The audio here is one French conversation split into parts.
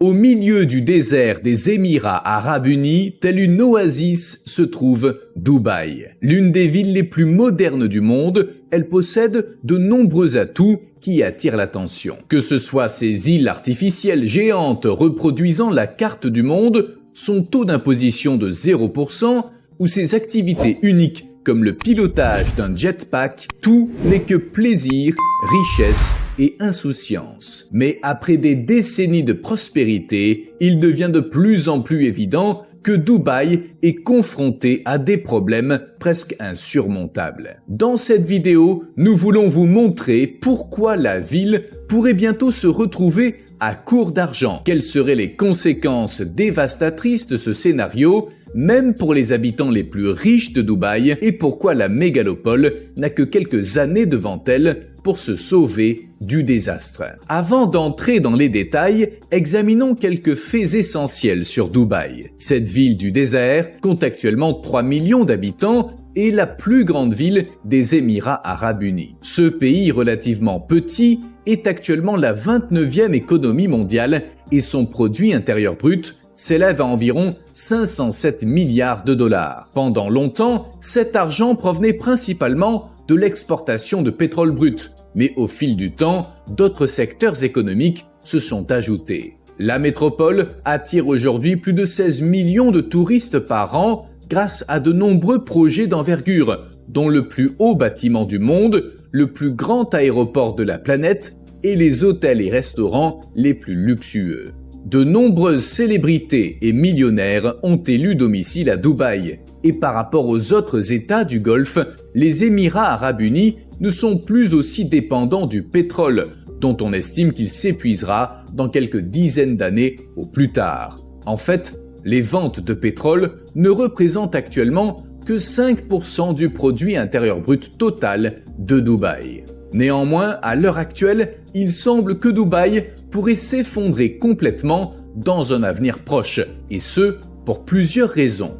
Au milieu du désert des Émirats arabes unis, telle une oasis se trouve Dubaï. L'une des villes les plus modernes du monde, elle possède de nombreux atouts qui attirent l'attention. Que ce soit ses îles artificielles géantes reproduisant la carte du monde, son taux d'imposition de 0% ou ses activités uniques comme le pilotage d'un jetpack, tout n'est que plaisir, richesse et insouciance. Mais après des décennies de prospérité, il devient de plus en plus évident que Dubaï est confronté à des problèmes presque insurmontables. Dans cette vidéo, nous voulons vous montrer pourquoi la ville pourrait bientôt se retrouver à court d'argent. Quelles seraient les conséquences dévastatrices de ce scénario, même pour les habitants les plus riches de Dubaï, et pourquoi la mégalopole n'a que quelques années devant elle pour se sauver du désastre. Avant d'entrer dans les détails, examinons quelques faits essentiels sur Dubaï. Cette ville du désert compte actuellement 3 millions d'habitants et la plus grande ville des Émirats arabes unis. Ce pays relativement petit est actuellement la 29e économie mondiale et son produit intérieur brut s'élève à environ 507 milliards de dollars. Pendant longtemps, cet argent provenait principalement de l'exportation de pétrole brut, mais au fil du temps, d'autres secteurs économiques se sont ajoutés. La métropole attire aujourd'hui plus de 16 millions de touristes par an grâce à de nombreux projets d'envergure, dont le plus haut bâtiment du monde, le plus grand aéroport de la planète et les hôtels et restaurants les plus luxueux. De nombreuses célébrités et millionnaires ont élu domicile à Dubaï. Et par rapport aux autres États du Golfe, les Émirats arabes unis ne sont plus aussi dépendants du pétrole, dont on estime qu'il s'épuisera dans quelques dizaines d'années au plus tard. En fait, les ventes de pétrole ne représentent actuellement que 5% du produit intérieur brut total de Dubaï. Néanmoins, à l'heure actuelle, il semble que Dubaï pourrait s'effondrer complètement dans un avenir proche, et ce, pour plusieurs raisons.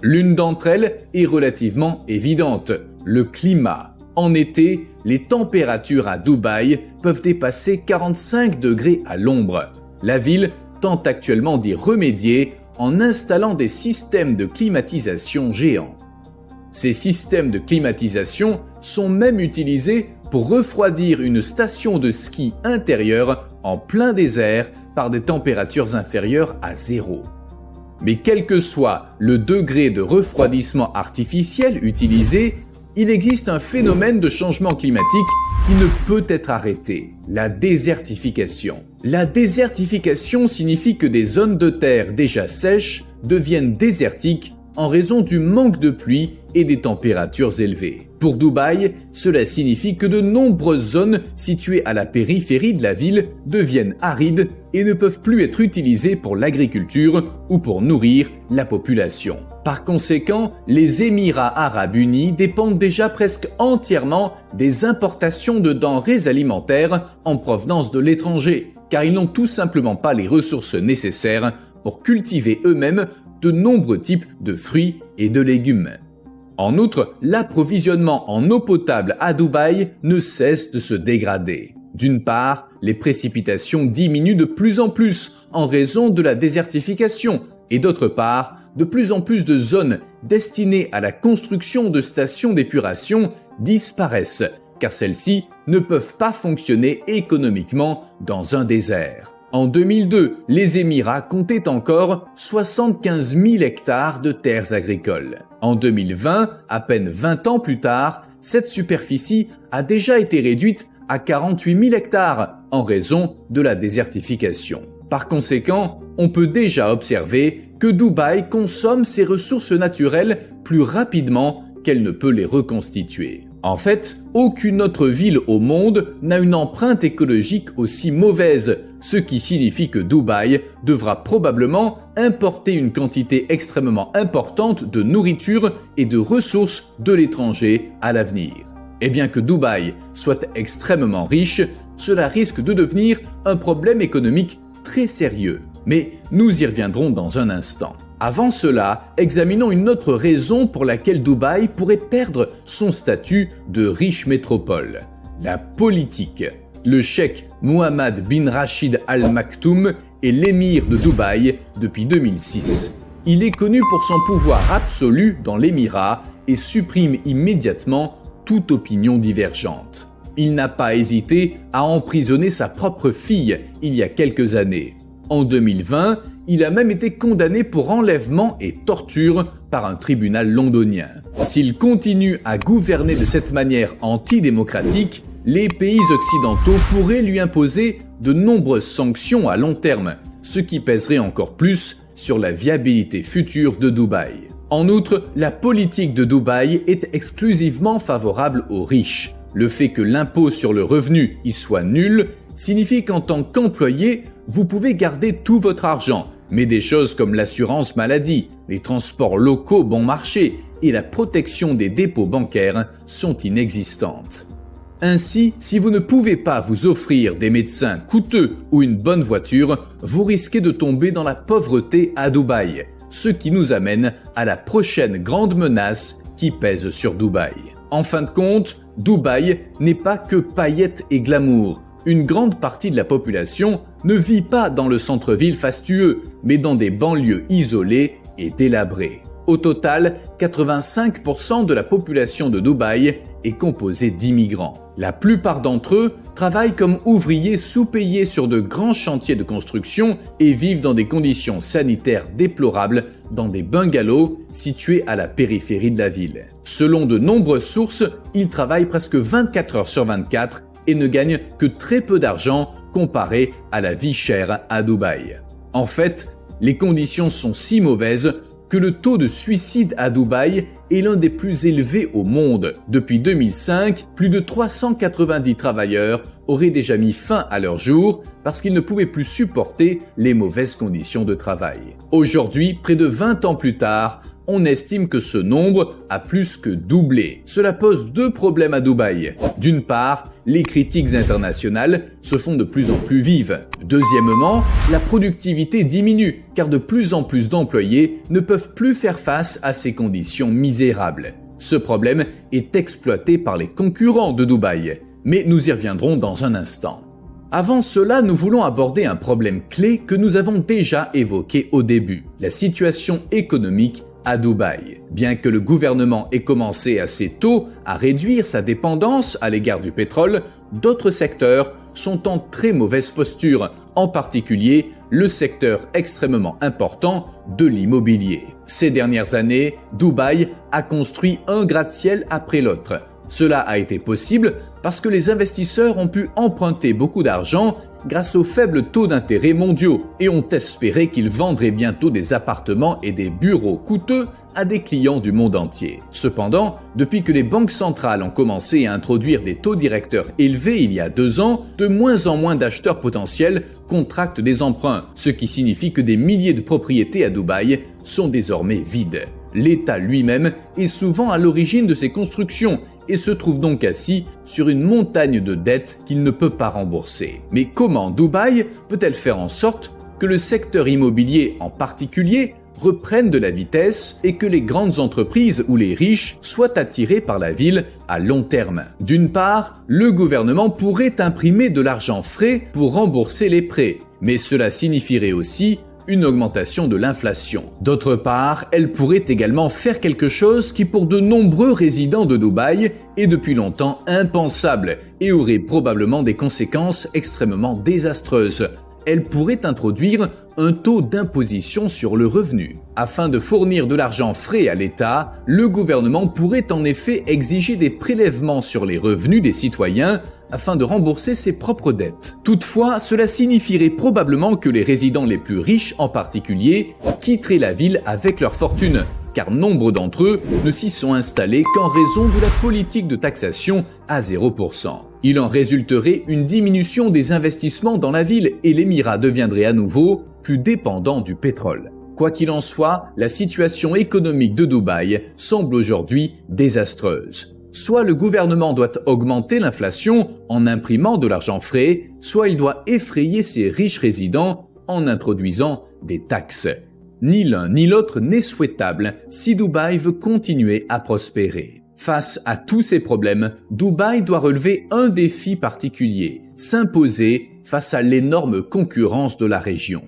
L'une d'entre elles est relativement évidente, le climat. En été, les températures à Dubaï peuvent dépasser 45 degrés à l'ombre. La ville tente actuellement d'y remédier en installant des systèmes de climatisation géants. Ces systèmes de climatisation sont même utilisés pour refroidir une station de ski intérieure en plein désert par des températures inférieures à 0. Mais quel que soit le degré de refroidissement artificiel utilisé, il existe un phénomène de changement climatique qui ne peut être arrêté, la désertification. La désertification signifie que des zones de terre déjà sèches deviennent désertiques en raison du manque de pluie et des températures élevées. Pour Dubaï, cela signifie que de nombreuses zones situées à la périphérie de la ville deviennent arides et ne peuvent plus être utilisées pour l'agriculture ou pour nourrir la population. Par conséquent, les Émirats arabes unis dépendent déjà presque entièrement des importations de denrées alimentaires en provenance de l'étranger, car ils n'ont tout simplement pas les ressources nécessaires pour cultiver eux-mêmes de nombreux types de fruits et de légumes. En outre, l'approvisionnement en eau potable à Dubaï ne cesse de se dégrader. D'une part, les précipitations diminuent de plus en plus en raison de la désertification, et d'autre part, de plus en plus de zones destinées à la construction de stations d'épuration disparaissent, car celles-ci ne peuvent pas fonctionner économiquement dans un désert. En 2002, les Émirats comptaient encore 75 000 hectares de terres agricoles. En 2020, à peine 20 ans plus tard, cette superficie a déjà été réduite à 48 000 hectares en raison de la désertification. Par conséquent, on peut déjà observer que Dubaï consomme ses ressources naturelles plus rapidement qu'elle ne peut les reconstituer. En fait, aucune autre ville au monde n'a une empreinte écologique aussi mauvaise, ce qui signifie que Dubaï devra probablement importer une quantité extrêmement importante de nourriture et de ressources de l'étranger à l'avenir. Et bien que Dubaï soit extrêmement riche, cela risque de devenir un problème économique très sérieux. Mais nous y reviendrons dans un instant. Avant cela, examinons une autre raison pour laquelle Dubaï pourrait perdre son statut de riche métropole. La politique. Le cheikh Mohammed bin Rachid Al Maktoum est l'émir de Dubaï depuis 2006. Il est connu pour son pouvoir absolu dans l'émirat et supprime immédiatement toute opinion divergente. Il n'a pas hésité à emprisonner sa propre fille il y a quelques années. En 2020, il a même été condamné pour enlèvement et torture par un tribunal londonien. S'il continue à gouverner de cette manière antidémocratique, les pays occidentaux pourraient lui imposer de nombreuses sanctions à long terme, ce qui pèserait encore plus sur la viabilité future de Dubaï. En outre, la politique de Dubaï est exclusivement favorable aux riches. Le fait que l'impôt sur le revenu y soit nul signifie qu'en tant qu'employé, vous pouvez garder tout votre argent, mais des choses comme l'assurance maladie, les transports locaux bon marché et la protection des dépôts bancaires sont inexistantes. Ainsi, si vous ne pouvez pas vous offrir des médecins coûteux ou une bonne voiture, vous risquez de tomber dans la pauvreté à Dubaï, ce qui nous amène à la prochaine grande menace qui pèse sur Dubaï. En fin de compte, Dubaï n'est pas que paillettes et glamour. Une grande partie de la population ne vit pas dans le centre-ville fastueux, mais dans des banlieues isolées et délabrées. Au total, 85% de la population de Dubaï est composée d'immigrants. La plupart d'entre eux travaillent comme ouvriers sous-payés sur de grands chantiers de construction et vivent dans des conditions sanitaires déplorables dans des bungalows situés à la périphérie de la ville. Selon de nombreuses sources, ils travaillent presque 24 heures sur 24 et ne gagnent que très peu d'argent comparé à la vie chère à Dubaï. En fait, les conditions sont si mauvaises que le taux de suicide à Dubaï est l'un des plus élevés au monde. Depuis 2005, plus de 390 travailleurs auraient déjà mis fin à leur jour parce qu'ils ne pouvaient plus supporter les mauvaises conditions de travail. Aujourd'hui, près de 20 ans plus tard, on estime que ce nombre a plus que doublé. Cela pose deux problèmes à Dubaï. D'une part, les critiques internationales se font de plus en plus vives. Deuxièmement, la productivité diminue car de plus en plus d'employés ne peuvent plus faire face à ces conditions misérables. Ce problème est exploité par les concurrents de Dubaï, mais nous y reviendrons dans un instant. Avant cela, nous voulons aborder un problème clé que nous avons déjà évoqué au début, la situation économique à Dubaï. Bien que le gouvernement ait commencé assez tôt à réduire sa dépendance à l'égard du pétrole, d'autres secteurs sont en très mauvaise posture, en particulier le secteur extrêmement important de l'immobilier. Ces dernières années, Dubaï a construit un gratte-ciel après l'autre. Cela a été possible parce que les investisseurs ont pu emprunter beaucoup d'argent grâce aux faibles taux d'intérêt mondiaux et ont espéré qu'ils vendraient bientôt des appartements et des bureaux coûteux à des clients du monde entier. Cependant, depuis que les banques centrales ont commencé à introduire des taux directeurs élevés il y a 2 ans, de moins en moins d'acheteurs potentiels contractent des emprunts, ce qui signifie que des milliers de propriétés à Dubaï sont désormais vides. L'État lui-même est souvent à l'origine de ces constructions et se trouve donc assis sur une montagne de dettes qu'il ne peut pas rembourser. Mais comment Dubaï peut-elle faire en sorte que le secteur immobilier en particulier reprenne de la vitesse et que les grandes entreprises ou les riches soient attirés par la ville à long terme? D'une part, le gouvernement pourrait imprimer de l'argent frais pour rembourser les prêts, mais cela signifierait aussi une augmentation de l'inflation. D'autre part, elle pourrait également faire quelque chose qui pour de nombreux résidents de Dubaï est depuis longtemps impensable et aurait probablement des conséquences extrêmement désastreuses. Elle pourrait introduire un taux d'imposition sur le revenu. Afin de fournir de l'argent frais à l'État, le gouvernement pourrait en effet exiger des prélèvements sur les revenus des citoyens afin de rembourser ses propres dettes. Toutefois, cela signifierait probablement que les résidents les plus riches en particulier quitteraient la ville avec leur fortune, car nombre d'entre eux ne s'y sont installés qu'en raison de la politique de taxation à 0%. Il en résulterait une diminution des investissements dans la ville et l'émirat deviendrait à nouveau plus dépendant du pétrole. Quoi qu'il en soit, la situation économique de Dubaï semble aujourd'hui désastreuse. Soit le gouvernement doit augmenter l'inflation en imprimant de l'argent frais, soit il doit effrayer ses riches résidents en introduisant des taxes. Ni l'un ni l'autre n'est souhaitable si Dubaï veut continuer à prospérer. Face à tous ces problèmes, Dubaï doit relever un défi particulier, s'imposer face à l'énorme concurrence de la région.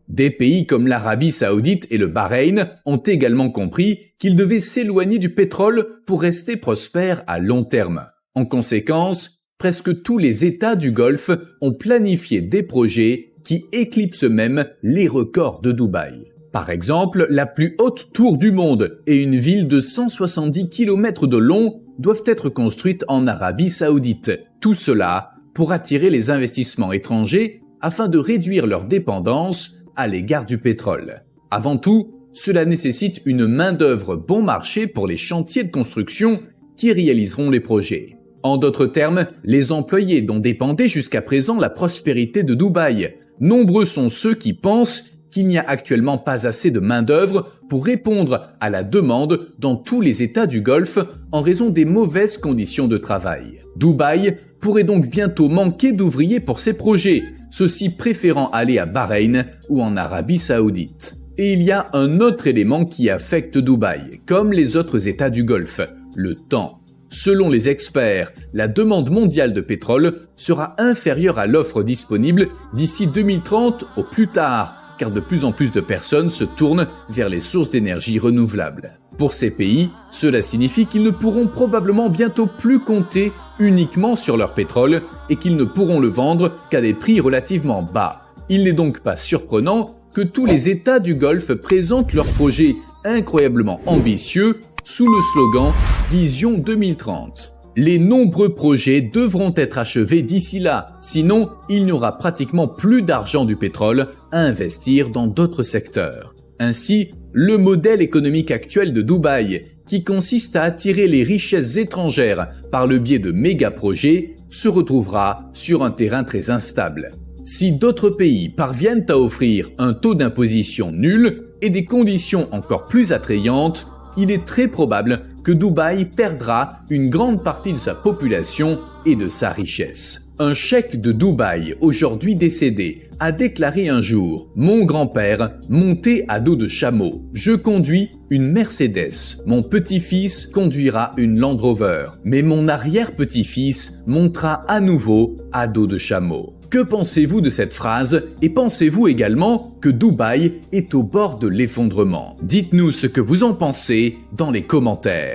Des pays comme l'Arabie Saoudite et le Bahreïn ont également compris qu'ils devaient s'éloigner du pétrole pour rester prospères à long terme. En conséquence, presque tous les États du Golfe ont planifié des projets qui éclipsent même les records de Dubaï. Par exemple, la plus haute tour du monde et une ville de 170 km de long doivent être construites en Arabie Saoudite. Tout cela pour attirer les investissements étrangers afin de réduire leur dépendance à l'égard du pétrole. Avant tout, cela nécessite une main-d'œuvre bon marché pour les chantiers de construction qui réaliseront les projets. En d'autres termes, les employés dont dépendait jusqu'à présent la prospérité de Dubaï. Nombreux sont ceux qui pensent qu'il n'y a actuellement pas assez de main-d'œuvre pour répondre à la demande dans tous les États du Golfe en raison des mauvaises conditions de travail. Dubaï pourrait donc bientôt manquer d'ouvriers pour ses projets, ceux-ci préférant aller à Bahreïn ou en Arabie Saoudite. Et il y a un autre élément qui affecte Dubaï, comme les autres États du Golfe, le temps. Selon les experts, la demande mondiale de pétrole sera inférieure à l'offre disponible d'ici 2030 au plus tard, car de plus en plus de personnes se tournent vers les sources d'énergie renouvelables. Pour ces pays, cela signifie qu'ils ne pourront probablement bientôt plus compter uniquement sur leur pétrole et qu'ils ne pourront le vendre qu'à des prix relativement bas. Il n'est donc pas surprenant que tous les États du Golfe présentent leurs projets incroyablement ambitieux sous le slogan « Vision 2030 ». Les nombreux projets devront être achevés d'ici là, sinon il n'y aura pratiquement plus d'argent du pétrole à investir dans d'autres secteurs. Ainsi, le modèle économique actuel de Dubaï, qui consiste à attirer les richesses étrangères par le biais de méga-projets, se retrouvera sur un terrain très instable. Si d'autres pays parviennent à offrir un taux d'imposition nul et des conditions encore plus attrayantes, il est très probable que Dubaï perdra une grande partie de sa population et de sa richesse. Un cheikh de Dubaï, aujourd'hui décédé, a déclaré un jour « Mon grand-père montait à dos de chameau. Je conduis une Mercedes. Mon petit-fils conduira une Land Rover. Mais mon arrière-petit-fils montera à nouveau à dos de chameau. » Que pensez-vous de cette phrase et pensez-vous également que Dubaï est au bord de l'effondrement? Dites-nous ce que vous en pensez dans les commentaires.